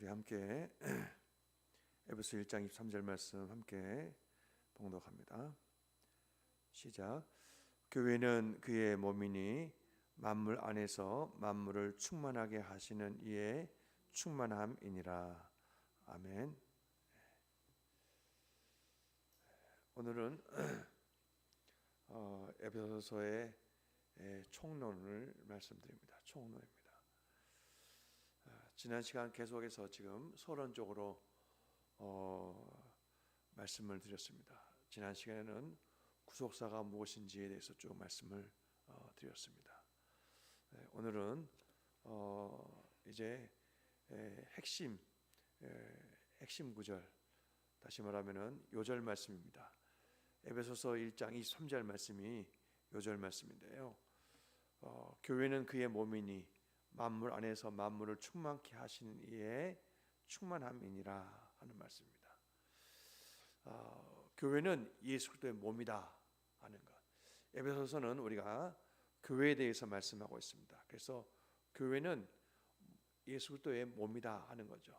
우리 함께 에베소 1장 23절 말씀 함께 봉독합니다. 시작. 교회는 그의 몸이니 만물 안에서 만물을 충만하게 하시는 이의 충만함이니라. 아멘. 오늘은 에베소서의 총론을 말씀드립니다. 총론입니다. 지난 시간 계속해서 지금 서론적으로 말씀을 드렸습니다. 지난 시간에는 구속사가 무엇인지에 대해서 쭉 말씀을 드렸습니다. 오늘은 이제 핵심 구절, 다시 말하면은 요절 말씀입니다. 에베소서 1장 23절 말씀이 요절 말씀인데요. 교회는 그의 몸이니 만물 안에서 만물을 충만케 하시는 이의 충만함이니라 하는 말씀입니다. 교회는 예수 그리스도의 몸이다 하는 것. 에베소서는 우리가 교회에 대해서 말씀하고 있습니다. 그래서 교회는 예수 그리스도의 몸이다 하는 거죠.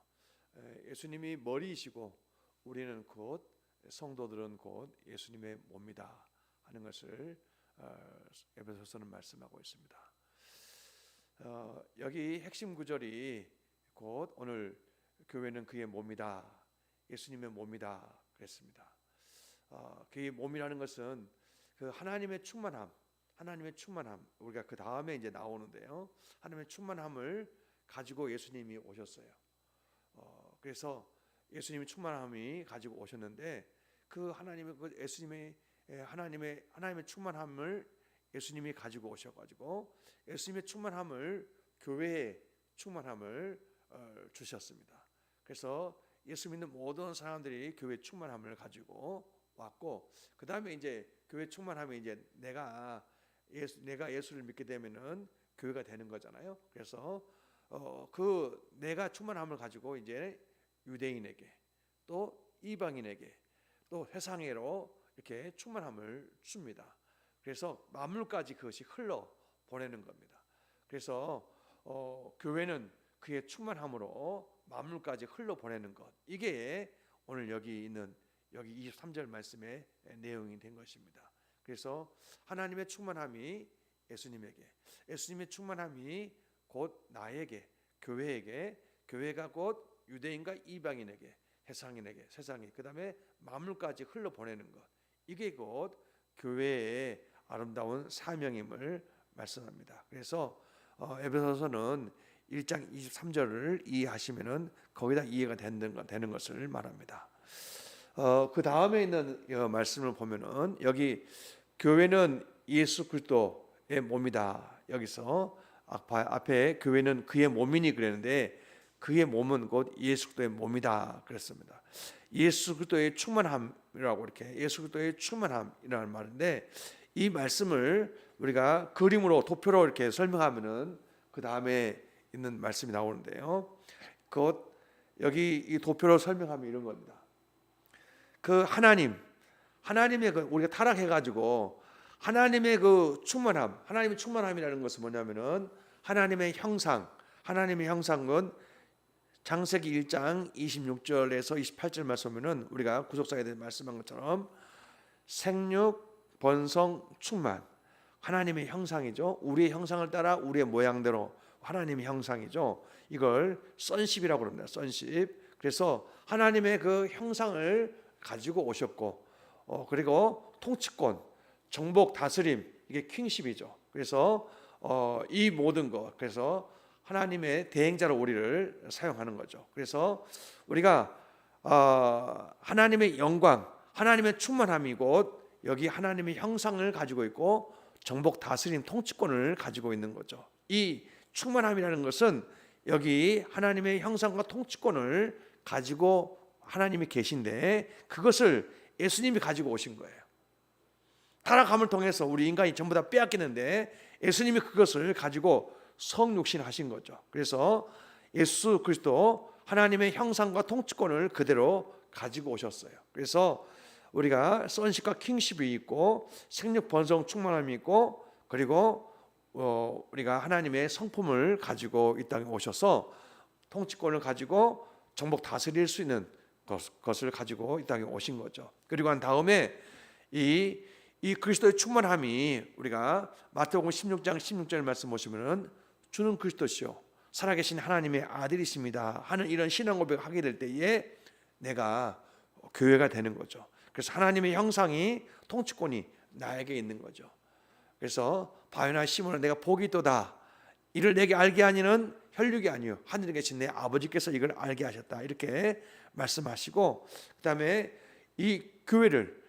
예수님이 머리이시고 우리는 곧 성도들은 곧 예수님의 몸이다 하는 것을 에베소서는 말씀하고 있습니다. 여기 핵심 구절이 곧 오늘 교회는 그의 몸이다, 예수님의 몸이다 그랬습니다. 그의 몸이라는 것은 그 하나님의 충만함 우리가 그 다음에 이제 나오는데요. 하나님의 충만함을 가지고 예수님이 오셨어요. 그래서 예수님이 충만함이 가지고 오셨는데 그 하나님의 그 예수님의 하나님의 충만함을 예수님이 가지고 오셔가지고 예수님의 충만함을 교회의 충만함을 주셨습니다. 그래서 예수 믿는 모든 사람들이 교회 충만함을 가지고 왔고 그 다음에 이제 교회 충만함이 이제 내가 예수를 믿게 되면은 교회가 되는 거잖아요. 그래서 그 내가 충만함을 가지고 이제 유대인에게 또 이방인에게 또 세상에로 이렇게 충만함을 줍니다. 그래서 만물까지 그것이 흘러 보내는 겁니다. 그래서 교회는 그의 충만함으로 만물까지 흘러 보내는 것. 이게 오늘 여기 있는 여기 23절 말씀의 내용이 된 것입니다. 그래서 하나님의 충만함이 예수님에게, 예수님의 충만함이 곧 나에게, 교회에게, 교회가 곧 유대인과 이방인에게, 세상에, 그다음에 만물까지 흘러 보내는 것. 이게 곧 교회의 아름다운 사명임을 말씀합니다. 그래서 에베소서는 1장 23절을 이해하시면은 거기다 이해가 되는 것을 말합니다. 그 다음에 있는 말씀을 보면은 여기 교회는 예수 그리스도의 몸이다. 여기서 앞에 교회는 그의 몸이니 그랬는데 그의 몸은 곧 예수 그리스도의 몸이다 그랬습니다. 예수 그리스도의 충만함이라고 이렇게 예수 그리스도의 충만함이라는 말인데 이 말씀을 우리가 그림으로 도표로 이렇게 설명하면은 그 다음에 있는 말씀이 나오는데요. 곧 여기 이 도표로 설명하면 이런 겁니다. 그 하나님의 그 우리가 타락해가지고 하나님의 그 충만함, 하나님의 충만함이라는 것은 뭐냐면은 하나님의 형상은 창세기 1장 26절에서 28절 말씀하면은 우리가 구속사에 대해 말씀한 것처럼 생육, 번성, 충만, 하나님의 형상이죠. 우리의 형상을 따라 우리의 모양대로 하나님의 형상이죠. 이걸 sonship이라고 합니다. sonship. 그래서 하나님의 그 형상을 가지고 오셨고, 그리고 통치권, 정복, 다스림, 이게 킹십이죠. 그래서 이 모든 것, 그래서 하나님의 대행자로 우리를 사용하는 거죠. 그래서 우리가 하나님의 영광, 하나님의 충만함이 곧 여기 하나님의 형상을 가지고 있고 정복, 다스림, 통치권을 가지고 있는 거죠. 이 충만함이라는 것은 여기 하나님의 형상과 통치권을 가지고 하나님이 계신데 그것을 예수님이 가지고 오신 거예요. 타락함을 통해서 우리 인간이 전부 다 빼앗기는데 예수님이 그것을 가지고 성육신하신 거죠. 그래서 예수 그리스도 하나님의 형상과 통치권을 그대로 가지고 오셨어요. 그래서 우리가 sonship과 kingship이 있고 생육, 번성, 충만함이 있고 그리고 우리가 하나님의 성품을 가지고 이 땅에 오셔서 통치권을 가지고 정복 다스릴 수 있는 것을 가지고 이 땅에 오신 거죠. 그리고 한 다음에 이 그리스도의 충만함이 우리가 마태복음 16장 16절 말씀 보시면은 주는 그리스도시요 살아계신 하나님의 아들이십니다 하는 이런 신앙 고백을 하게 될 때에 내가 교회가 되는 거죠. 그래서 하나님의 형상이 통치권이 나에게 있는 거죠. 그래서 바요나 시몬아 내가 복이 있도다 이를 내게 알게 하니는 혈육이 아니요 하늘에 계신 내 아버지께서 이걸 알게 하셨다 이렇게 말씀하시고, 그 다음에 이 교회를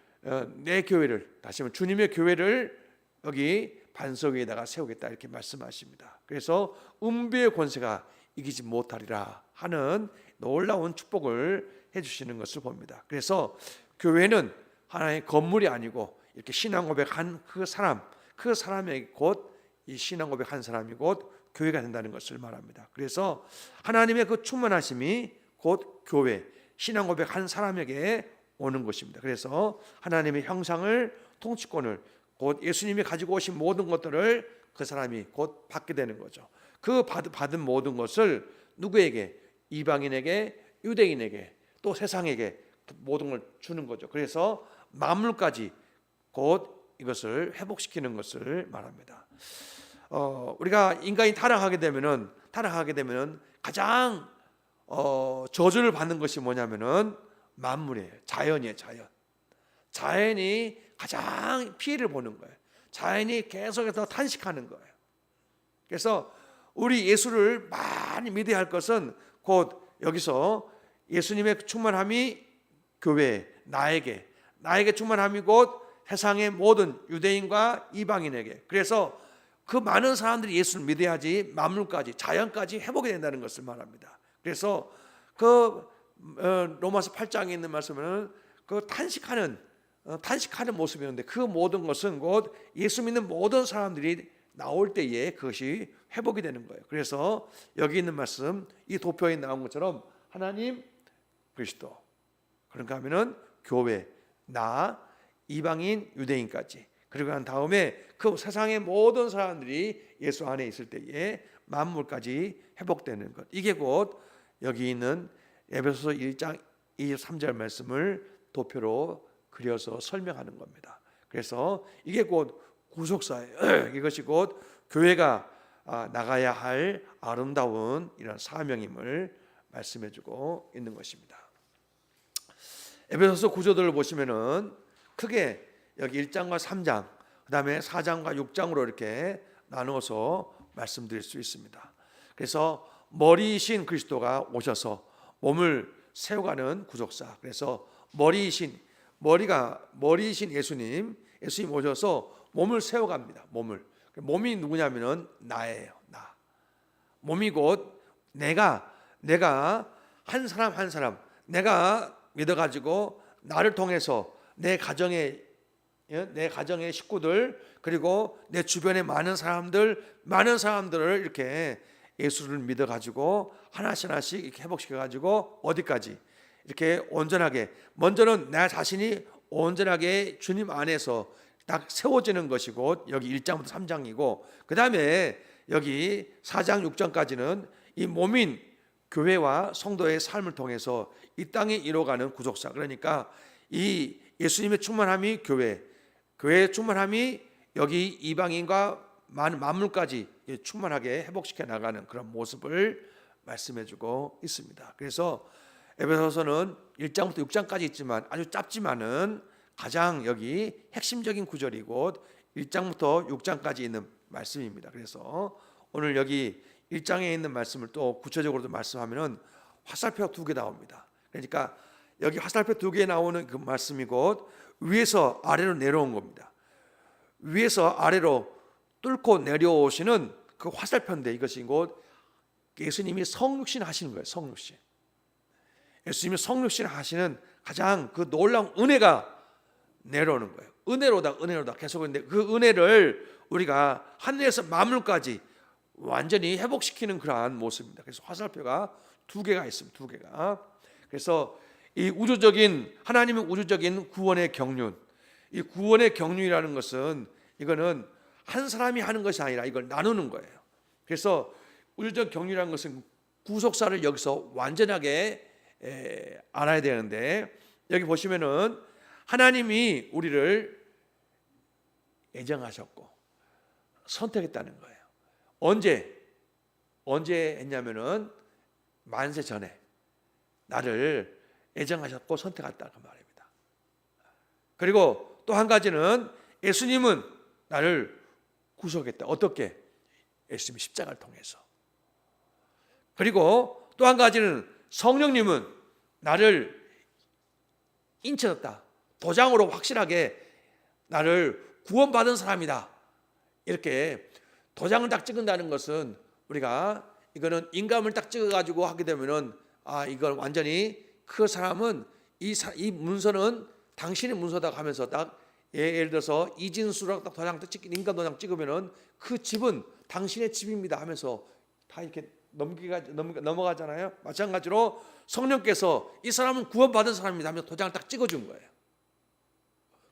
내 교회를 다시 한번 주님의 교회를 여기 반석 위에다가 세우겠다 이렇게 말씀하십니다. 그래서 음부의 권세가 이기지 못하리라 하는 놀라운 축복을 해주시는 것을 봅니다. 그래서 교회는 하나의 건물이 아니고 이렇게 신앙 고백한 그 사람에게 곧 이 신앙 고백한 사람이 곧 교회가 된다는 것을 말합니다. 그래서 하나님의 그 충만하심이 곧 교회 신앙 고백한 사람에게 오는 것입니다. 그래서 하나님의 형상을 통치권을 곧 예수님이 가지고 오신 모든 것들을 그 사람이 곧 받게 되는 거죠. 그 받은 모든 것을 누구에게? 이방인에게, 유대인에게, 또 세상에게 모든 걸 주는 거죠. 그래서 만물까지 곧 이것을 회복시키는 것을 말합니다. 우리가 인간이 타락하게 되면은 가장 저주를 받는 것이 뭐냐면은 만물이에요. 자연이에요. 자연이 가장 피해를 보는 거예요. 자연이 계속해서 탄식하는 거예요. 그래서 우리 예수를 많이 믿어야 할 것은 곧 여기서 예수님의 충만함이 교회 나에게 충만함이 곧 세상의 모든 유대인과 이방인에게, 그래서 그 많은 사람들이 예수를 믿어야지 만물까지 자연까지 회복이 된다는 것을 말합니다. 그래서 그 로마서 8장에 있는 말씀은 그 탄식하는 모습이었는데 그 모든 것은 곧 예수 믿는 모든 사람들이 나올 때에 그것이 회복이 되는 거예요. 그래서 여기 있는 말씀 이 도표에 나온 것처럼 하나님, 그리스도, 그런가 하면은 교회, 나, 이방인, 유대인까지, 그리고 난 다음에 그 세상의 모든 사람들이 예수 안에 있을 때에 만물까지 회복되는 것, 이게 곧 여기 있는 에베소서 1장 23절 말씀을 도표로 그려서 설명하는 겁니다. 그래서 이게 곧 구속사예요. 이것이 곧 교회가 나가야 할 아름다운 이런 사명임을 말씀해주고 있는 것입니다. 에베소서 구조들을 보시면은 크게 여기 1장과 3장, 그 다음에 4장과 6장으로 이렇게 나누어서 말씀드릴 수 있습니다. 그래서 머리이신 그리스도가 오셔서 몸을 세워가는 구속사. 그래서 머리이신 예수님 오셔서 몸을 세워갑니다. 몸이 누구냐면은 나예요. 나. 몸이 곧 내가 한 사람 내가 믿어가지고 나를 통해서 내 가정의 식구들, 그리고 내 주변의 많은 사람들을 이렇게 예수를 믿어가지고 하나씩 이렇게 회복시켜가지고 어디까지 이렇게 온전하게, 먼저는 나 자신이 온전하게 주님 안에서 딱 세워지는 것이고 여기 1장부터 3장이고, 그 다음에 여기 4장 6장까지는 이 몸인 교회와 성도의 삶을 통해서 이 땅에 이뤄가는 구속사. 그러니까 이 예수님의 충만함이 교회의 충만함이 여기 이방인과 만물까지 충만하게 회복시켜 나가는 그런 모습을 말씀해주고 있습니다. 그래서 에베소서는 1장부터 6장까지 있지만 아주 짧지만은 가장 여기 핵심적인 구절이고 1장부터 6장까지 있는 말씀입니다. 그래서 오늘 여기 1장에 있는 말씀을 또 구체적으로도 말씀하면은 화살표가 2개 나옵니다. 그러니까 여기 화살표 2개 나오는 그 말씀이 곧 위에서 아래로 내려온 겁니다. 위에서 아래로 뚫고 내려오시는 그 화살표인데 이것이 곧 예수님이 성육신 하시는 거예요. 성육신. 예수님이 성육신 하시는 가장 그 놀라운 은혜가 내려오는 거예요. 은혜로다 계속 있는데 그 은혜를 우리가 하늘에서 만물까지 완전히 회복시키는 그러한 모습입니다. 그래서 화살표가 2개가 있습니다. 2개가. 그래서 이 하나님의 우주적인 구원의 경륜, 이 구원의 경륜이라는 것은 이거는 한 사람이 하는 것이 아니라 이걸 나누는 거예요. 그래서 우주적 경륜이라는 것은 구속사를 여기서 완전하게 알아야 되는데, 여기 보시면은 하나님이 우리를 애정하셨고 선택했다는 거예요. 언제 했냐면은 만세 전에 나를 애정하셨고 선택했다는 말입니다. 그리고 또 한 가지는 예수님은 나를 구속했다. 어떻게? 예수님 십자가를 통해서. 그리고 또 한 가지는 성령님은 나를 인쳐졌다. 도장으로 확실하게 나를 구원받은 사람이다. 이렇게 도장을 딱 찍는다는 것은 우리가 이거는 인감을 딱 찍어가지고 하게 되면은 이건 완전히 그 사람은 이 문서는 당신의 문서다 하면서 딱 예를 들어서 이진수랑 딱 도장 인감 도장 찍으면은 그 집은 당신의 집입니다 하면서 다 이렇게 넘어가잖아요. 마찬가지로 성령께서 이 사람은 구원받은 사람입니다 하면서 도장을 딱 찍어준 거예요.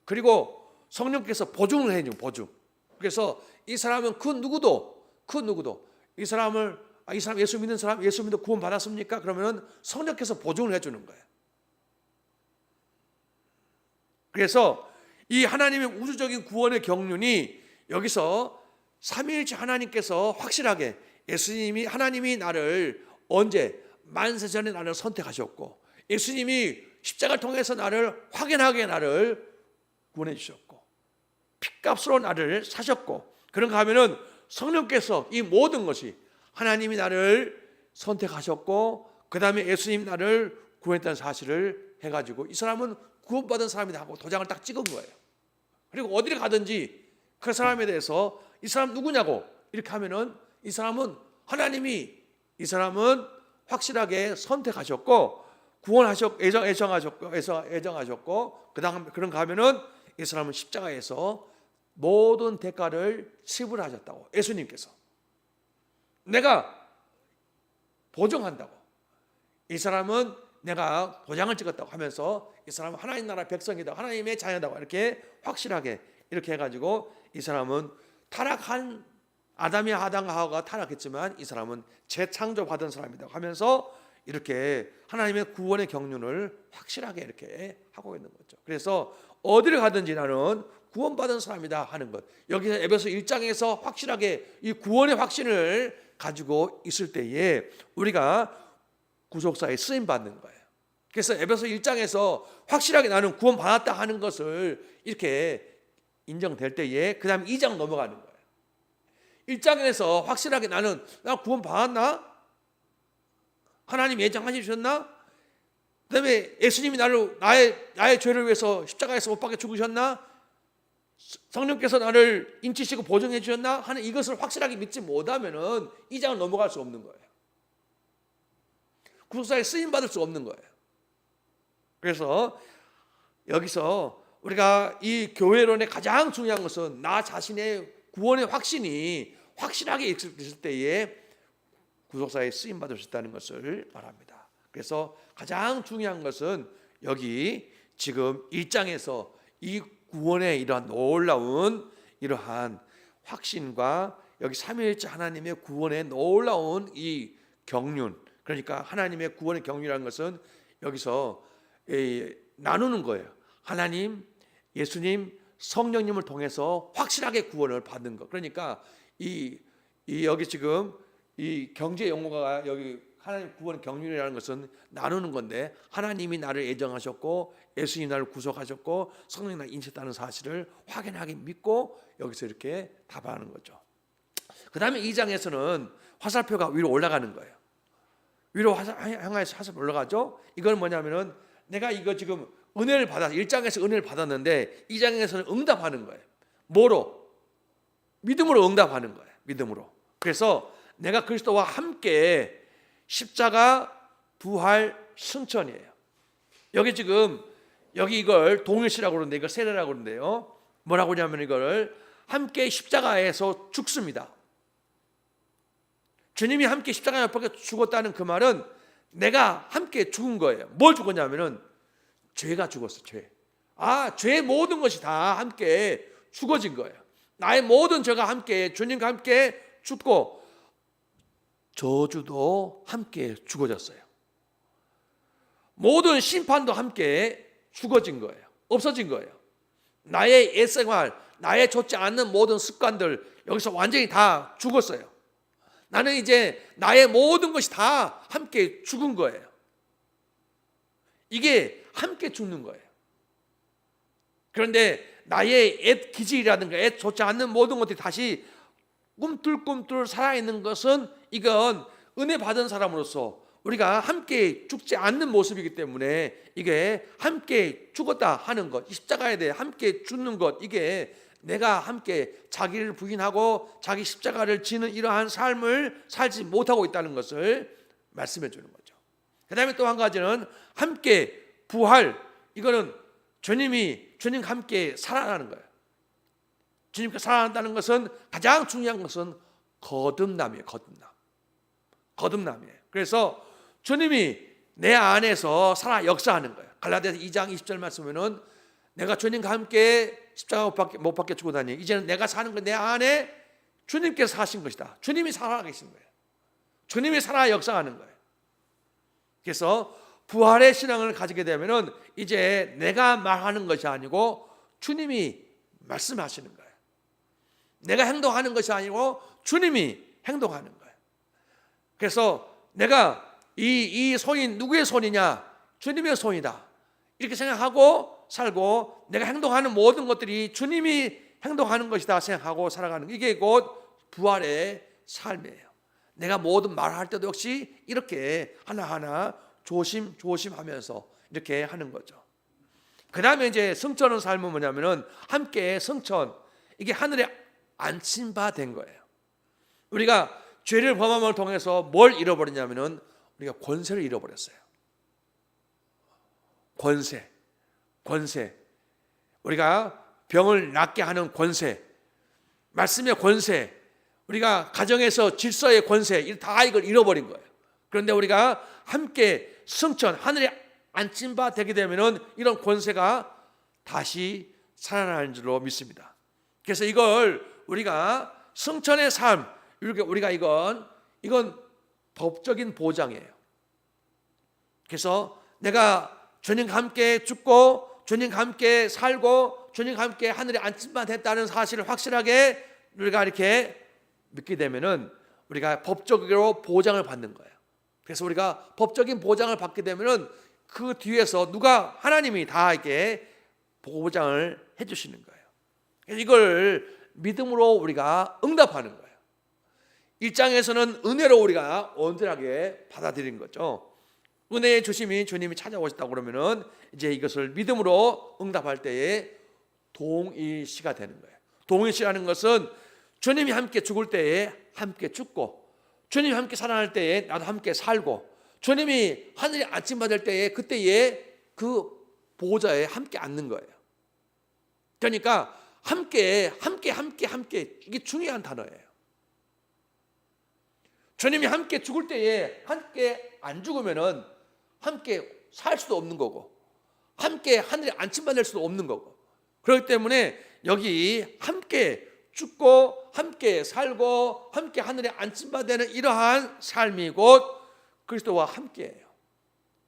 그리고 성령께서 보증을 해준 보증. 그래서 이 사람은 그 누구도 이 사람 예수 믿는 사람 예수 믿어 구원 받았습니까? 그러면 성령께서 보증을 해주는 거예요. 그래서 이 하나님의 우주적인 구원의 경륜이 여기서 삼위일체 하나님께서 확실하게 하나님이 나를 언제 만세 전에 나를 선택하셨고 예수님이 십자가를 통해서 나를 확연하게 나를 구원해 주셨고 핏값으로 나를 사셨고 그런가 하면은 성령께서 이 모든 것이 하나님이 나를 선택하셨고 그 다음에 예수님이 나를 구원했다는 사실을 해가지고 이 사람은 구원받은 사람이다 하고 도장을 딱 찍은 거예요. 그리고 어디를 가든지 그 사람에 대해서 이 사람 누구냐고 이렇게 하면은 이 사람은 하나님이 이 사람은 확실하게 선택하셨고 구원하셨고 애정하셨고 그다음 그런가 하면은 이 사람은 십자가에서 모든 대가를 지불하셨다고 예수님께서 내가 보증한다고 이 사람은 내가 도장을 찍었다고 하면서 이 사람은 하나님 나라 백성이다 하나님의 자녀다 이렇게 확실하게 이렇게 해가지고 이 사람은 타락한 아담과 하와가 타락했지만 이 사람은 재창조받은 사람이다 하면서 이렇게 하나님의 구원의 경륜을 확실하게 이렇게 하고 있는 거죠. 그래서 어디를 가든지 나는 구원받은 사람이다 하는 것. 여기서 에베소 1장에서 확실하게 이 구원의 확신을 가지고 있을 때에 우리가 구속사에 쓰임 받는 거예요. 그래서 에베소 1장에서 확실하게 나는 구원받았다 하는 것을 이렇게 인정될 때에 그 다음 2장 넘어가는 거예요. 1장에서 확실하게 나 구원받았나? 하나님 예정하시 주셨나? 그 다음에 예수님이 나의 죄를 위해서 십자가에서 못 박혀 죽으셨나? 성령께서 나를 인치시고 보증해 주셨나? 하는 이것을 확실하게 믿지 못하면은 2장을 넘어갈 수 없는 거예요. 구속사에 쓰임받을 수 없는 거예요. 그래서 여기서 우리가 이 교회론의 가장 중요한 것은 나 자신의 구원의 확신이 확실하게 있을 때에 구속사에 쓰임받을 수 있다는 것을 말합니다. 그래서 가장 중요한 것은 여기 지금 1장에서 이 구원의 이러한 놀라운 이러한 확신과 여기 삼위일체 하나님의 구원의 놀라운 이 경륜 그러니까 하나님의 구원의 경륜이라는 것은 여기서 나누는 거예요. 하나님, 예수님, 성령님을 통해서 확실하게 구원을 받는 것. 그러니까 여기 지금 이 경제 용어가 여기 하나님 구원의 경륜이라는 것은 나누는 건데 하나님이 나를 애정하셨고 예수님이 나를 구속하셨고 성령이 나를 인쳤다는 사실을 확연하게 믿고 여기서 이렇게 답하는 거죠. 그 다음에 2장에서는 화살표가 위로 올라가는 거예요. 위로 향해서 화살표 올라가죠. 이건 뭐냐면은 내가 이거 지금 은혜를 받아서 1장에서 은혜를 받았는데 2장에서는 응답하는 거예요. 뭐로? 믿음으로 응답하는 거예요. 믿음으로. 그래서 내가 그리스도와 함께 십자가, 부활, 승천이에요. 여기 지금 여기 이걸 동일시라고 그러는데 이걸 세례라고 그러는데요. 뭐라고 하냐면 이걸 함께 십자가에서 죽습니다. 주님이 함께 십자가에 못 박혀 죽었다는 그 말은 내가 함께 죽은 거예요. 뭘 죽었냐면은 죄가 죽었어. 죄의 모든 것이 다 함께 죽어진 거예요. 나의 모든 죄가 함께 주님과 함께 죽고 저주도 함께 죽어졌어요. 모든 심판도 함께 죽어진 거예요. 없어진 거예요. 나의 옛생활, 나의 좋지 않는 모든 습관들 여기서 완전히 다 죽었어요. 나는 이제 나의 모든 것이 다 함께 죽은 거예요. 이게 함께 죽는 거예요. 그런데 나의 옛 기질이라든가 옛 좋지 않는 모든 것들이 다시 꿈틀꿈틀 살아있는 것은 이건 은혜 받은 사람으로서 우리가 함께 죽지 않는 모습이기 때문에 이게 함께 죽었다 하는 것, 십자가에 대해 함께 죽는 것, 이게 내가 함께 자기를 부인하고 자기 십자가를 지는 이러한 삶을 살지 못하고 있다는 것을 말씀해 주는 거죠. 그 다음에 또 한 가지는 함께 부활, 이거는 주님과 함께 살아나는 거예요. 주님과 살아난다는 것은 가장 중요한 것은 거듭남이에요. 거듭남이에요. 그래서 주님이 내 안에서 살아 역사하는 거예요. 갈라디아서 2장 20절 말씀에는 내가 주님과 함께 십자가 못 박혀 죽었다니 이제는 내가 사는 것 내 안에 주님께서 사신 것이다. 주님이 살아계신 거예요. 주님이 살아 역사하는 거예요. 그래서 부활의 신앙을 가지게 되면은 이제 내가 말하는 것이 아니고 주님이 말씀하시는 거예요. 내가 행동하는 것이 아니고 주님이 행동하는 거예요. 그래서 내가 이 손이 누구의 손이냐? 주님의 손이다. 이렇게 생각하고 살고 내가 행동하는 모든 것들이 주님이 행동하는 것이다 생각하고 살아가는 이게 곧 부활의 삶이에요. 내가 모든 말을 할 때도 역시 이렇게 하나하나 조심하면서 이렇게 하는 거죠. 그 다음에 이제 성천의 삶은 뭐냐면은 함께 성천, 이게 하늘에 앉힌 바 된 거예요. 우리가 죄를 범함을 통해서 뭘 잃어버렸냐면은 우리가 권세를 잃어버렸어요. 권세. 우리가 병을 낫게 하는 권세, 말씀의 권세, 우리가 가정에서 질서의 권세, 다 이걸 잃어버린 거예요. 그런데 우리가 함께 성천, 하늘에 앉힌 바 되게 되면은 이런 권세가 다시 살아나는 줄로 믿습니다. 그래서 이걸 우리가 성천의 삶, 우리가 이건 법적인 보장이에요. 그래서 내가 주님과 함께 죽고 주님과 함께 살고 주님과 함께 하늘에 앉힌 바 됐다는 사실을 확실하게 우리가 이렇게 믿게 되면은 우리가 법적으로 보장을 받는 거예요. 그래서 우리가 법적인 보장을 받게 되면은 그 뒤에서 하나님이 다 이렇게 보장을 해주시는 거예요. 그래서 이걸 믿음으로 우리가 응답하는 거예요. 1장에서는 은혜로 우리가 온전하게 받아들인 거죠. 은혜의 주심이 주님이 찾아오셨다고 그러면은 이제 이것을 믿음으로 응답할 때에 동일시가 되는 거예요. 동일시라는 것은 주님이 함께 죽을 때에 함께 죽고 주님이 함께 살아날 때에 나도 함께 살고 주님이 하늘에 앉힌 받을 때에 그때에 그 보좌에 함께 앉는 거예요. 그러니까 함께 이게 중요한 단어예요. 주님이 함께 죽을 때에 함께 안 죽으면은 함께 살 수도 없는 거고 함께 하늘에 앉힌받을 수도 없는 거고 그렇기 때문에 여기 함께 죽고 함께 살고 함께 하늘에 앉힌받는 이러한 삶이 곧 그리스도와 함께예요.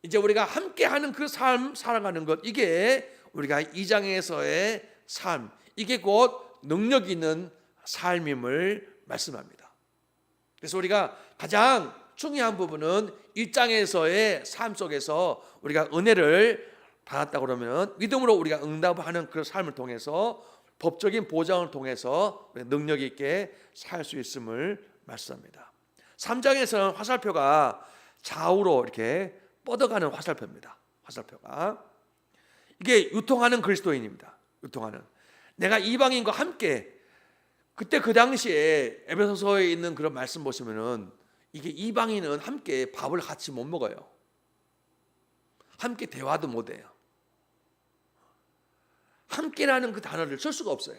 이제 우리가 함께하는 그 삶 살아가는 것 이게 우리가 2장에서의 삶 이게 곧 능력 있는 삶임을 말씀합니다. 그래서 우리가 가장 중요한 부분은 1장에서의 삶 속에서 우리가 은혜를 받았다고 그러면 믿음으로 우리가 응답하는 그 삶을 통해서 법적인 보장을 통해서 능력 있게 살 수 있음을 말씀합니다. 3장에서는 화살표가 좌우로 이렇게 뻗어가는 화살표입니다. 화살표가 이게 유통하는 그리스도인입니다. 유통하는 내가 이방인과 함께 그때 그 당시에 에베소서에 있는 그런 말씀 보시면은 이게 이방인은 함께 밥을 같이 못 먹어요. 함께 대화도 못 해요. 함께라는 그 단어를 쓸 수가 없어요.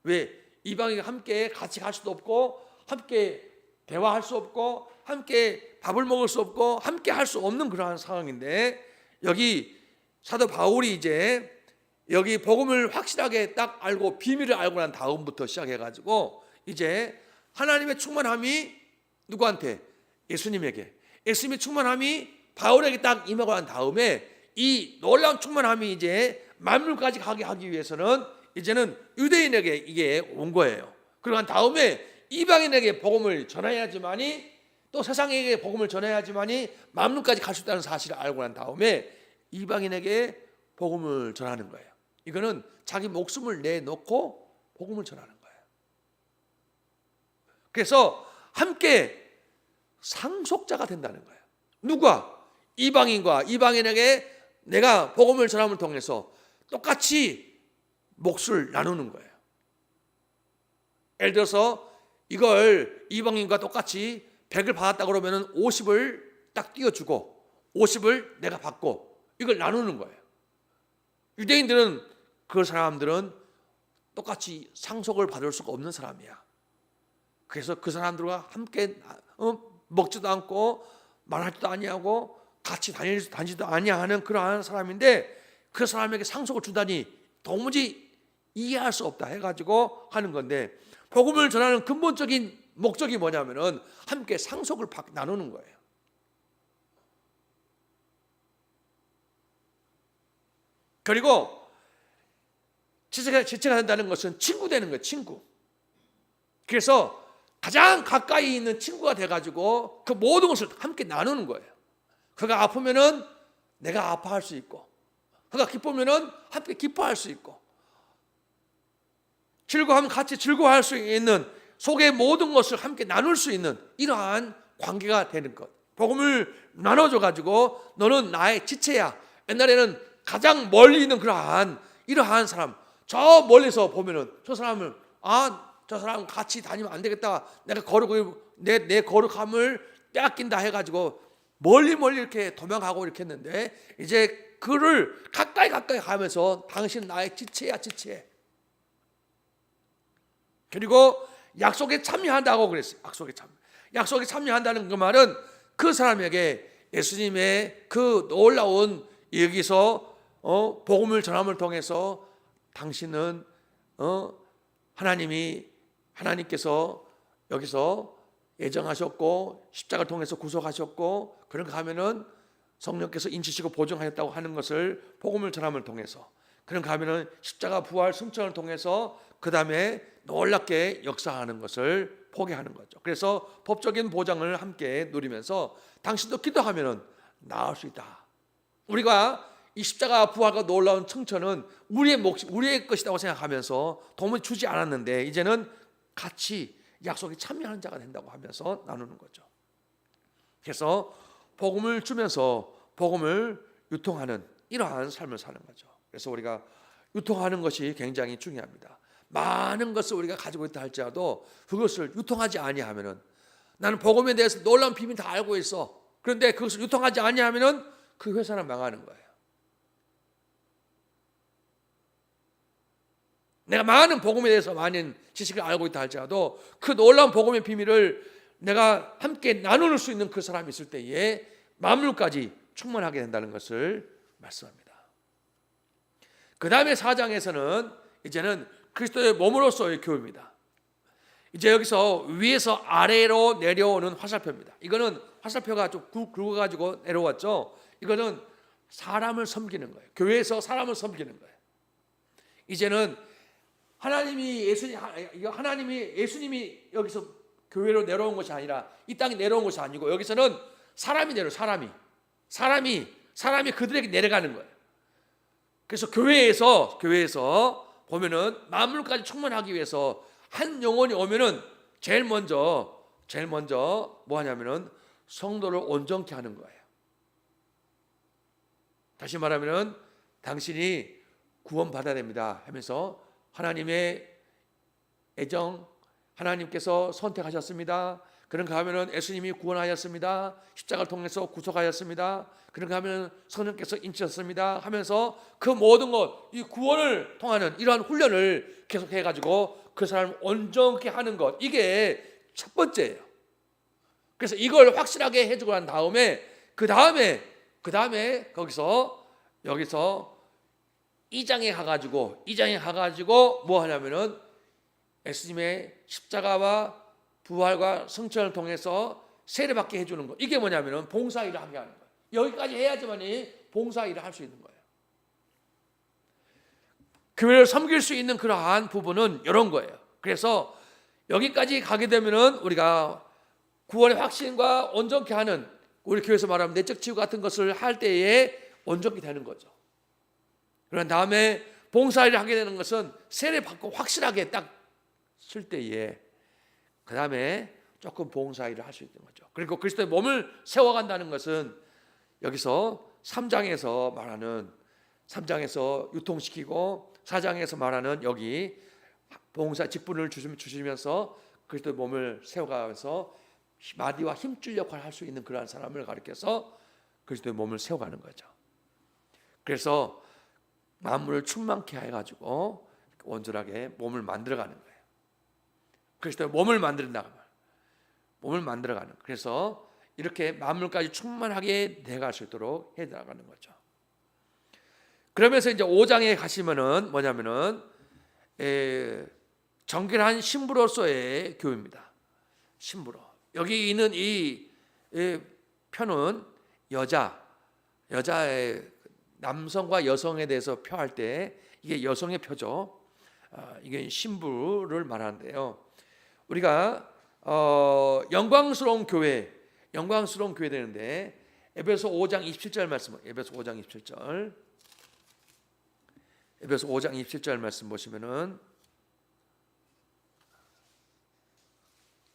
왜? 이방인과 함께 같이 갈 수도 없고 함께 대화할 수 없고 함께 밥을 먹을 수 없고 함께 할 수 없는 그러한 상황인데 여기 사도 바울이 이제 여기 복음을 확실하게 딱 알고 비밀을 알고 난 다음부터 시작해가지고 이제 하나님의 충만함이 누구한테? 예수님에게. 예수님의 충만함이 바울에게 딱 임하고 난 다음에 이 놀라운 충만함이 이제 만물까지 가게 하기 위해서는 이제는 유대인에게 이게 온 거예요. 그러고 난 다음에 이방인에게 복음을 전해야지만이, 또 세상에게 복음을 전해야지만이 만물까지 갈 수 있다는 사실을 알고 난 다음에 이방인에게 복음을 전하는 거예요. 이거는 자기 목숨을 내놓고 복음을 전하는 거예요. 그래서 함께 상속자가 된다는 거예요. 누가? 이방인과 이방인에게 내가 복음을 전함을 통해서 똑같이 몫을 나누는 거예요. 예를 들어서 이걸 이방인과 똑같이 100을 받았다 그러면 50을 딱 띄워주고 50을 내가 받고 이걸 나누는 거예요. 유대인들은, 그 사람들은 똑같이 상속을 받을 수가 없는 사람이야. 그래서 그 사람들과 함께 먹지도 않고 말하지도 아니하고 같이 다니지도 아니하는 그러한 사람인데, 그 사람에게 상속을 준다니 도무지 이해할 수 없다 해가지고 하는 건데, 복음을 전하는 근본적인 목적이 뭐냐면은 함께 상속을 나누는 거예요. 그리고 지체가 된다는 것은 친구 되는 거예요. 친구. 그래서 가장 가까이 있는 친구가 돼가지고 그 모든 것을 함께 나누는 거예요. 그가 아프면은 내가 아파할 수 있고, 그가 기쁘면은 함께 기뻐할 수 있고, 즐거워하면 같이 즐거워할 수 있는, 속의 모든 것을 함께 나눌 수 있는 이러한 관계가 되는 것. 복음을 나눠줘가지고 너는 나의 지체야. 옛날에는 가장 멀리 있는 이러한 사람, 저 멀리서 보면은 저 사람을, 저 사람 같이 다니면 안 되겠다, 내가 내 거룩함을 빼앗긴다 해가지고 멀리 이렇게 도망가고 이렇게 했는데, 이제 그를 가까이 가면서 당신 나의 지체야, 지체. 그리고 약속에 참여한다고 그랬어요. 약속에 참여한다는 그 말은 그 사람에게 예수님의 그 놀라운 여기서 복음을 통해서 당신은 하나님께서 여기서 예정하셨고 십자가를 통해서 구속하셨고, 그런가 하면은 성령께서 인치시고 보증하였다고 하는 것을 복음을 전함을 통해서, 그런가 하면은 십자가 부활 승천을 통해서 그 다음에 놀랍게 역사하는 것을 보게 하는 거죠. 그래서 법적인 보장을 함께 누리면서 당신도 기도하면은 나을 수 있다. 우리가 이 십자가 부활과 놀라운 승천은 우리의 것이라고 생각하면서 도무지 주지 않았는데, 이제는 같이 약속에 참여하는 자가 된다고 하면서 나누는 거죠. 그래서 복음을 주면서 복음을 유통하는 이러한 삶을 사는 거죠. 그래서 우리가 유통하는 것이 굉장히 중요합니다. 많은 것을 우리가 가지고 있다 할지라도 그것을 유통하지 아니하면은, 나는 복음에 대해서 놀라운 비밀 다 알고 있어, 그런데 그것을 유통하지 아니하면은 그 회사는 망하는 거예요. 내가 많은 복음에 대해서 많은 지식을 알고 있다 할지라도 그 놀라운 복음의 비밀을 내가 함께 나눌 수 있는 그 사람이 있을 때에 만물까지 충만하게 된다는 것을 말씀합니다. 그 다음에 4장에서는 이제는 그리스도의 몸으로서의 교회입니다. 이제 여기서 위에서 아래로 내려오는 화살표입니다. 이거는 화살표가 좀 굵어가지고 내려왔죠. 이거는 사람을 섬기는 거예요. 교회에서 사람을 섬기는 거예요. 이제는 하나님이 예수님이 여기서 교회로 내려온 것이 아니라, 이 땅에 내려온 것이 아니고, 여기서는 사람이 그들에게 내려가는 거예요. 그래서 교회에서 보면은 만물까지 충만하기 위해서 한 영혼이 오면은 제일 먼저 뭐 하냐면은 성도를 온전케 하는 거예요. 다시 말하면은 당신이 구원받아야 됩니다 하면서 하나님의 애정, 하나님께서 선택하셨습니다. 그런가 하면은 예수님이 구원하였습니다. 십자가를 통해서 구속하였습니다. 그런가 하면 성령께서 인치셨습니다 하면서 그 모든 것, 이 구원을 통하는 이러한 훈련을 계속 해가지고 그 사람을 온전케 하는 것, 이게 첫 번째예요. 그래서 이걸 확실하게 해주고 난 다음에 그 다음에 여기서 2장에 가가지고 뭐 하냐면은 예수님의 십자가와 부활과 승천을 통해서 세례받게 해주는 것, 이게 뭐냐면은 봉사일을 하게 하는 거예요. 여기까지 해야지만이 봉사 일을 할 수 있는 거예요. 교회를 섬길 수 있는 그러한 부분은 이런 거예요. 그래서 여기까지 가게 되면은 우리가 구원의 확신과 온전케 하는, 우리 교회에서 말하면 내적 치유 같은 것을 할 때에 온전케 되는 거죠. 그런 다음에 봉사일을 하게 되는 것은 세례 받고 확실하게 딱 쓸 때에 그 다음에 조금 봉사일을 할 수 있는 거죠. 그리고 그리스도의 몸을 세워간다는 것은 여기서 3장에서 말하는, 3장에서 유통시키고 4장에서 말하는 여기 봉사 직분을 주시면서 그리스도의 몸을 세워가면서 마디와 힘줄 역할을 할 수 있는 그러한 사람을 가리켜서 그리스도의 몸을 세워가는 거죠. 그래서 만물을 충만케 해가지고 온전하게 몸을 만들어가는 거예요. 그리스도의 몸을 만든다고 말이에요. 몸을 만들어가는. 그래서 이렇게 만물까지 충만하게 돼갈 수 있도록 해 나가는 거죠. 그러면서 이제 5장에 가시면은 뭐냐면은 정결한 신부로서의 교회입니다. 신부로. 여기 있는 이 표는 여자의 남성과 여성에 대해서 표할 때 이게 여성의 표죠. 이게 신부를 말하는데요. 우리가 영광스러운 교회 되는데 에베소 5장 27절 말씀, 에베소 5장 27절 말씀 보시면은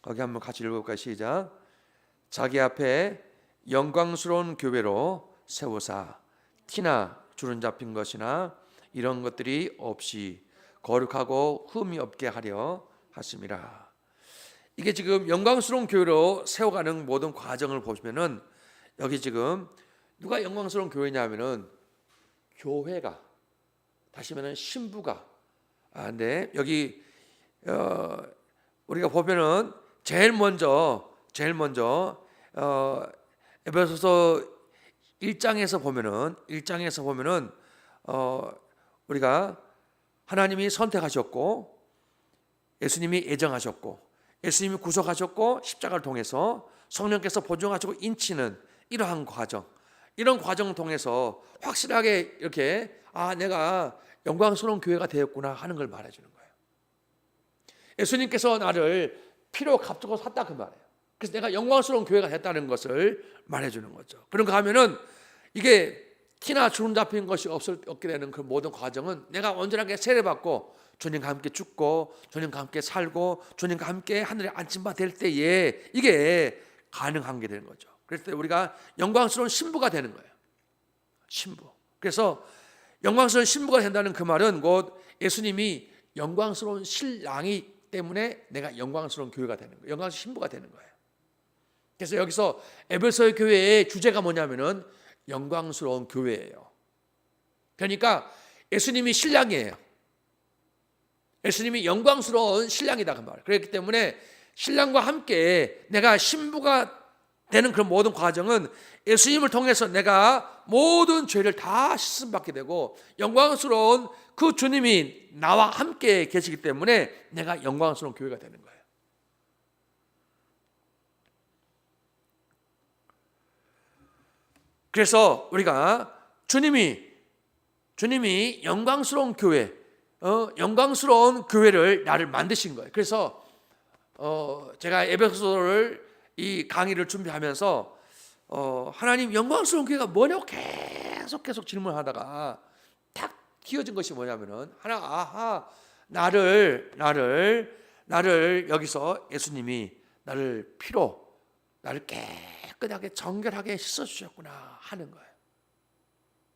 거기 한번 같이 읽어볼까요? 시작. 자기 앞에 영광스러운 교회로 세우사 티나 주름 잡힌 것이나 이런 것들이 없이 거룩하고 흠이 없게 하려 하심이라. 이게 지금 영광스러운 교회로 세워가는 모든 과정을 보시면은 여기 지금 누가 영광스러운 교회냐면은 교회가, 다시 말하면 신부가. 근데 여기 우리가 보면은 제일 먼저 에베소서 1장에서 보면은 우리가 하나님이 선택하셨고 예수님이 애정하셨고 예수님이 구속하셨고 십자가를 통해서 성령께서 보증하시고 인치는 이러한 과정, 이런 과정을 통해서 확실하게 이렇게 내가 영광스러운 교회가 되었구나 하는 걸 말해주는 거예요. 예수님께서 나를 피로 값주고 샀다 그 말이에요. 그래서 내가 영광스러운 교회가 됐다는 것을 말해주는 거죠. 그런가 하면은 이게 티나 주름 잡힌 것이 없게 되는 그 모든 과정은 내가 온전하게 세례받고 주님과 함께 죽고 주님과 함께 살고 주님과 함께 하늘에 앉힌 바 될 때에 이게 가능한 게 되는 거죠. 그래서 우리가 영광스러운 신부가 되는 거예요. 신부. 그래서 영광스러운 신부가 된다는 그 말은 곧 예수님이 영광스러운 신랑이 때문에 내가 영광스러운 교회가 되는 거예요. 영광스러운 신부가 되는 거예요. 그래서 여기서 에베소의 교회의 주제가 뭐냐면은 영광스러운 교회예요. 그러니까 예수님이 신랑이에요. 예수님이 영광스러운 신랑이다 그 말. 그렇기 때문에 신랑과 함께 내가 신부가 되는 그런 모든 과정은 예수님을 통해서 내가 모든 죄를 다 씻음 받게 되고 영광스러운 그 주님이 나와 함께 계시기 때문에 내가 영광스러운 교회가 되는 거예요. 그래서 우리가 주님이 영광스러운 교회, 영광스러운 교회를 나를 만드신 거예요. 그래서 제가 에베소서를 이 강의를 준비하면서 하나님 영광스러운 교회가 뭐냐고 계속 질문하다가 탁 튀어진 것이 뭐냐면은 나를 여기서 예수님이 나를 피로 나를 깨끗하게 정결하게 씻어주셨구나 하는 거예요.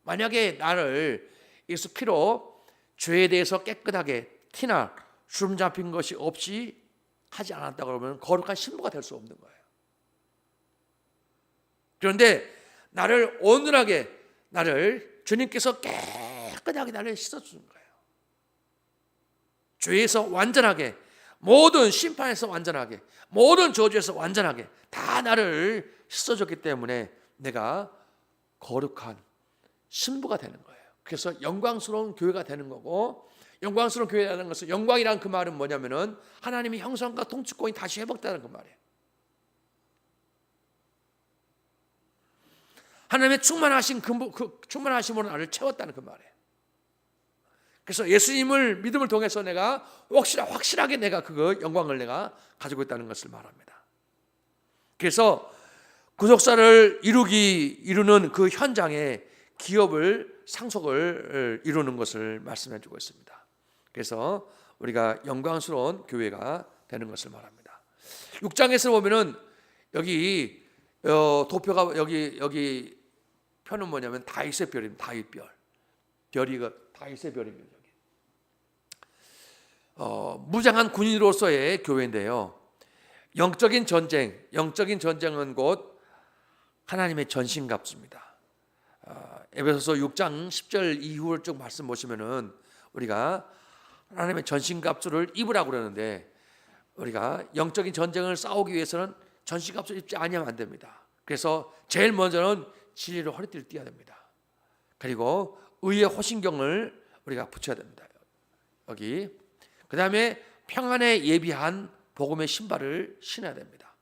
만약에 나를 예수 피로 죄에 대해서 깨끗하게 티나 주름 잡힌 것이 없이 하지 않았다 그러면 거룩한 신부가 될 수 없는 거예요. 그런데 나를 온전하게 주님께서 깨끗하게 나를 씻어주는 거예요. 죄에서 완전하게, 모든 심판에서 완전하게, 모든 저주에서 완전하게 다 나를 씻어줬기 때문에 내가 거룩한 신부가 되는 거예요. 그래서 영광스러운 교회가 되는 거고, 영광스러운 교회라는 것은, 영광이란 그 말은 뭐냐면은 하나님의 형상과 통치권이 다시 회복되는 그 말이에요. 하나님의 충만하심으로 나를 채웠다는 그 말이에요. 그래서 예수님을 믿음을 통해서 내가 확실하게 내가 그 영광을 내가 가지고 있다는 것을 말합니다. 그래서 구속사를 이루는 그 현장에 기업을 상속을 이루는 것을 말씀해 주고 있습니다. 그래서 우리가 영광스러운 교회가 되는 것을 말합니다. 6장에서 보면은 여기 도표가 여기 표는 뭐냐면 다윗의 별입니다. 다윗별. 별이 다윗의 별입니다. 무장한 군인으로서의 교회인데요. 영적인 전쟁은 곧 하나님의 전신갑주입니다. 에베소서 6장 10절 이후를 쭉 말씀 보시면은 우리가 하나님의 전신갑주를 입으라고 그러는데, 우리가 영적인 전쟁을 싸우기 위해서는 전신갑주 입지 아니하면 안 됩니다. 그래서 제일 먼저는 진리로 허리띠를 띠어야 됩니다. 그리고 의의 호신경을 우리가 붙여야 됩니다. 여기. 그 다음에 평안에 예비한 복음의 신발을 신어야 됩니다.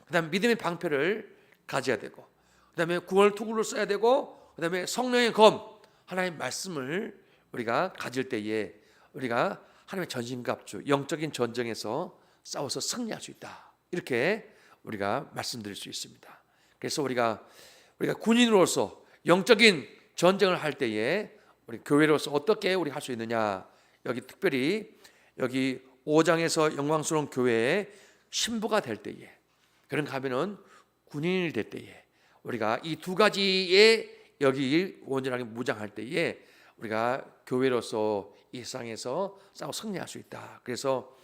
그 다음에 믿음의 방패를 가져야 되고, 그 다음에 구원을 투구로 써야 되고, 그 다음에 성령의 검, 하나님의 말씀을 우리가 가질 때에 우리가 하나님의 전신갑주, 영적인 전쟁에서 싸워서 승리할 수 있다. 이렇게 우리가 말씀드릴 수 있습니다. 그래서 우리가 군인으로서 영적인 전쟁을 할 때에 우리 교회로서 어떻게 우리 할 수 있느냐? 여기 특별히 여기 5장에서 영광스러운 교회의 신부가 될 때에, 그런 가면은 군인이 될 때에 우리가 이 두 가지의 여기 온전하게 무장할 때에 우리가 교회로서 이 세상에서 싸워 승리할 수 있다. 그래서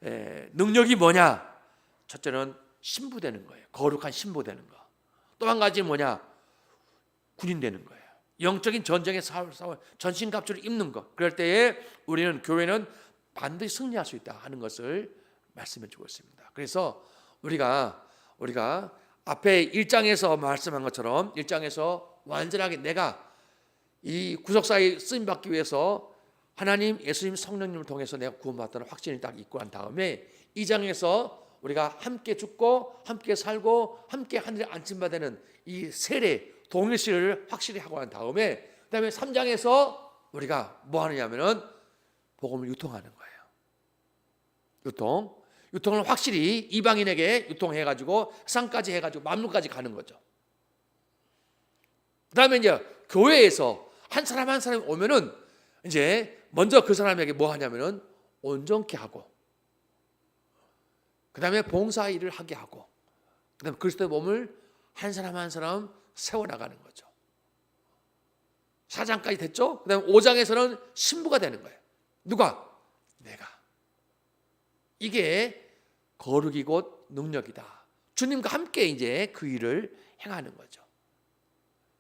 능력이 뭐냐? 첫째는 신부 되는 거예요. 거룩한 신부 되는 거. 또 한 가지 뭐냐? 군인 되는 거예요. 영적인 전쟁에 싸워 전신갑주를 입는 것. 그럴 때에 우리는 교회는 반드시 승리할 수 있다 하는 것을 말씀해 주고 있습니다. 그래서 우리가 앞에 1장에서 말씀한 것처럼 1장에서 완전하게 내가 이 구속사에 쓰임 받기 위해서 하나님, 예수님, 성령님을 통해서 내가 구원받다는 확신을 딱 입고 한 다음에 2장에서 우리가 함께 죽고 함께 살고 함께 하늘에 안침받는 이 세례 동일시를 확실히 하고 난 다음에 그다음에 3장에서 우리가 뭐 하느냐면은 복음을 유통하는 거예요. 유통을 확실히 이방인에게 유통해가지고 세상까지 해가지고 만물까지 가는 거죠. 그다음에 이제 교회에서 한 사람 한 사람이 오면은 이제 먼저 그 사람에게 뭐 하냐면은 온전케 하고, 그다음에 봉사 일을 하게 하고, 그다음에 그리스도의 몸을 한 사람 한 사람 세워 나가는 거죠. 4장까지 됐죠? 그다음에 5장에서는 신부가 되는 거예요. 누가? 내가. 이게 거룩이 곧 능력이다. 주님과 함께 이제 그 일을 행하는 거죠.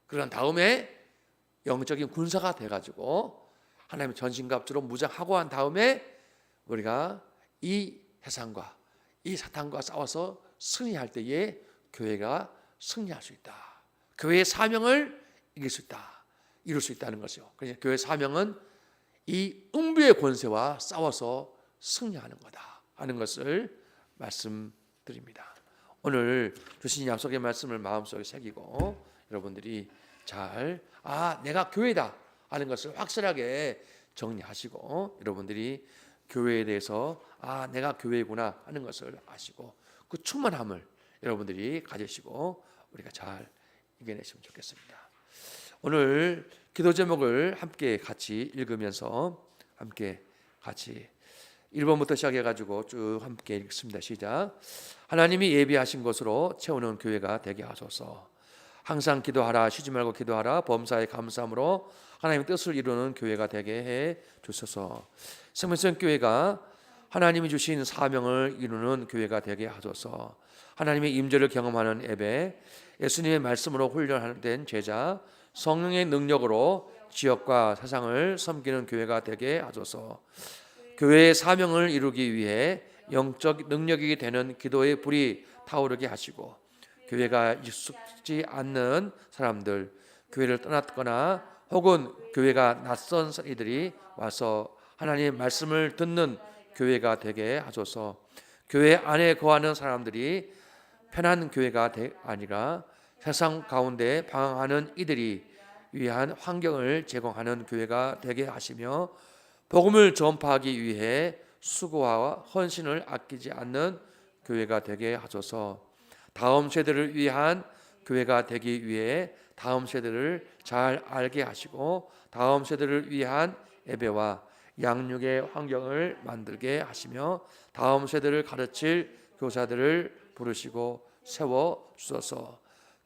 그런 다음에 영적인 군사가 돼가지고 하나님의 전신갑주로 무장하고 한 다음에 우리가 이 세상과 이 사탄과 싸워서 승리할 때에 교회가 승리할 수 있다. 교회의 사명을 이길 수 있다. 이룰 수 있다는 것이요. 그래서 교회의 사명은 이 음부의 권세와 싸워서 승리하는 거다 하는 것을 말씀드립니다. 오늘 주신 약속의 말씀을 마음속에 새기고 여러분들이 잘 내가 교회다 하는 것을 확실하게 정리하시고, 여러분들이 교회에 대해서 내가 교회구나 하는 것을 아시고 그 충만함을 여러분들이 가지시고 우리가 잘 이겨내시면 좋겠습니다. 오늘 기도 제목을 함께 같이 읽으면서 함께 같이 1번부터 시작해가지고 쭉 함께 읽습니다. 시작. 하나님이 예비하신 것으로 채우는 교회가 되게 하소서. 항상 기도하라, 쉬지 말고 기도하라, 범사에 감사함으로 하나님의 뜻을 이루는 교회가 되게 해 주소서. 생명성 교회가 하나님이 주신 사명을 이루는 교회가 되게 하소서. 하나님의 임재를 경험하는 예배, 예수님의 말씀으로 훈련된 제자, 성령의 능력으로 지역과 세상을 섬기는 교회가 되게 하소서. 교회의 사명을 이루기 위해 영적 능력이 되는 기도의 불이 타오르게 하시고, 교회가 익숙지 않는 사람들, 교회를 떠났거나 혹은 교회가 낯선 이들이 와서 하나님의 말씀을 듣는 교회가 되게 하소서. 교회 안에 거하는 사람들이 편한 교회가 아니라 세상 가운데 방황하는 이들이 위한 환경을 제공하는 교회가 되게 하시며, 복음을 전파하기 위해 수고와 헌신을 아끼지 않는 교회가 되게 하소서. 다음 세대를 위한 교회가 되기 위해 다음 세대를 잘 알게 하시고, 다음 세대를 위한 예배와 양육의 환경을 만들게 하시며, 다음 세대를 가르칠 교사들을 부르시고 세워 주소서.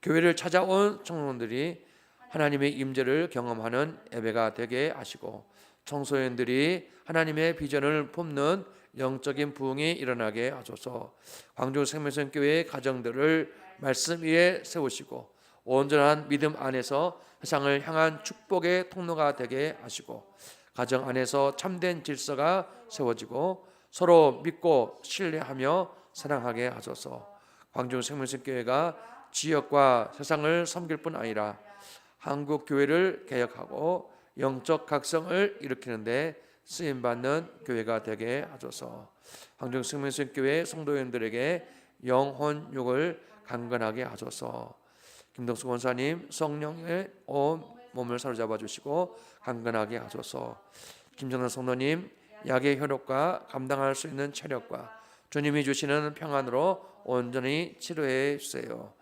교회를 찾아온 청년들이 하나님의 임재를 경험하는 예배가 되게 하시고, 청소년들이 하나님의 비전을 품는 영적인 부흥이 일어나게 하소서. 광주 생명선교회의 가정들을 말씀 위에 세우시고, 온전한 믿음 안에서 세상을 향한 축복의 통로가 되게 하시고, 가정 안에서 참된 질서가 세워지고 서로 믿고 신뢰하며 사랑하게 하소서. 광주 생명선교회가 지역과 세상을 섬길 뿐 아니라 한국 교회를 개혁하고 영적 각성을 일으키는데 쓰임받는 교회가 되게 하소서. 광주 생명선교회 성도님들에게 영혼육을 강건하게 하소서. 김덕수 권사님 성령의 온 몸을 사로잡아 주시고 강건하게 하소서. 김정란 성도님 약의 효력과 감당할 수 있는 체력과 주님이 주시는 평안으로 온전히 치료해 주세요.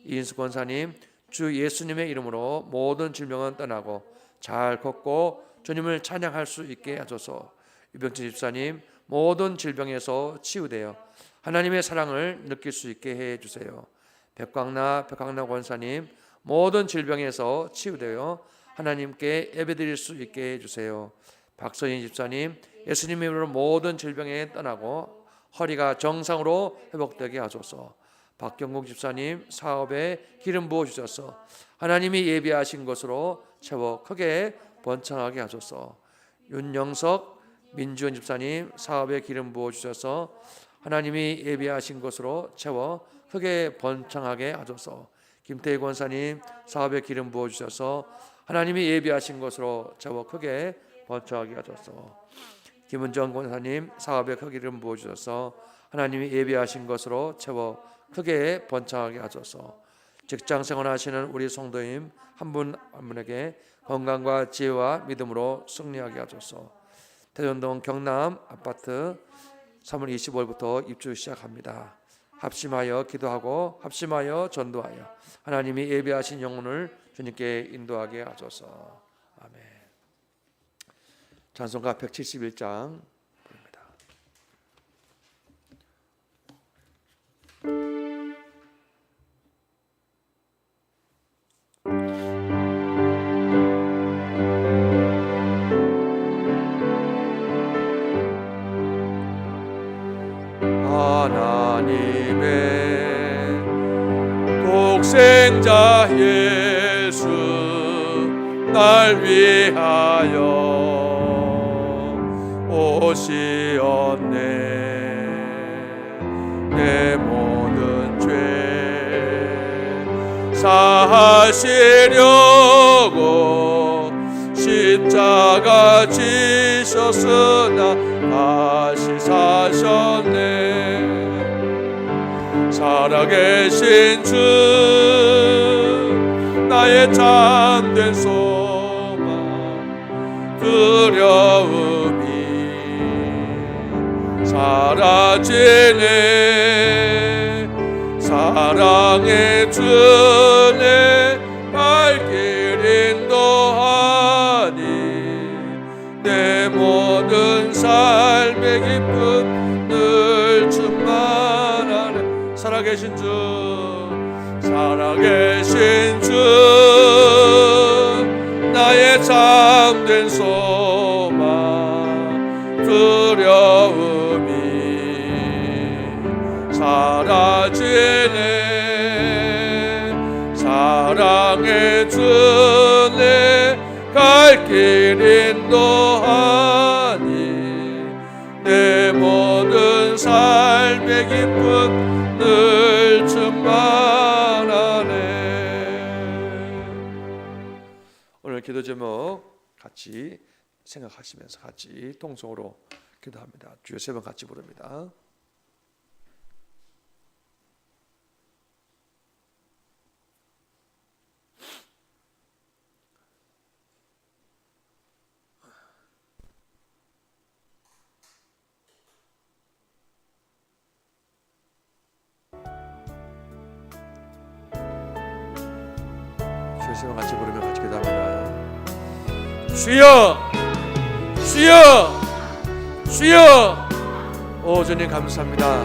이인수 권사님 주 예수님의 이름으로 모든 질병은 떠나고 잘 걷고 주님을 찬양할 수 있게 하소서. 유병진 집사님 모든 질병에서 치유되어 하나님의 사랑을 느낄 수 있게 해 주세요. 백광나 권사님 모든 질병에서 치유되어 하나님께 예배드릴 수 있게 해주세요. 박서인 집사님 예수님의 이름으로 모든 질병에 떠나고 허리가 정상으로 회복되게 하소서. 박경국 집사님 사업에 기름 부어주셔서 하나님이 예비하신 것으로 채워 크게 번창하게 하소서. 윤영석 민주원 집사님 사업에 기름 부어주셔서 하나님이 예비하신 것으로 채워 크게 번창하게 하소서. 김태희 권사님 사업에 기름 부어주셔서 하나님이 예비하신 것으로 채워 크게 번창하게 하소서. 김은정 권사님 사업에 크게 기름 부어주셔서 하나님이 예비하신 것으로 채워 크게 번창하게 하소서. 직장 생활하시는 우리 성도님 한 분 한 분에게 건강과 지혜와 믿음으로 승리하게 하소서. 대전동 경남 아파트 3월 25일부터 입주 시작합니다. 합심하여 기도하고 합심하여 전도하여 하나님이 예비하신 영혼을 주님께 인도하게 하소서. 아멘. 찬송가 171장 부릅니다. 하나님의 독생자 예수 날 위하여 오시었네. 내 모든 죄 사하시려고 십자가 지셨으나 다시 사셨네. 살아계신 주 나의 참된 소망 두려움이 사라지네. 사랑의 주내 발길 인도하니 내 모든 삶의 기쁨 늘 충만하네. 살아계신 주 살아계신 주 나의 참된 소망 두려움이 사라지네. 사랑의 주내 갈 길 인도하니 내 모든 삶의 기쁨 늘 충만하네. 오늘 기도 제목 같이 생각하시면서 같이 통성으로 기도합니다. 주여 세 번 같이 부릅니다. 일어서시면 같이 부르며 같이 기도합니다. 주여, 주여, 주여. 오 주님 감사합니다.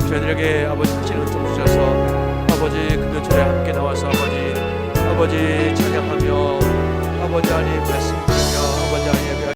저희들에게 아버지 크신 은총 주셔서 아버지 금요철에 함께 나와서 아버지 찬양하며 아버지 하나님 말씀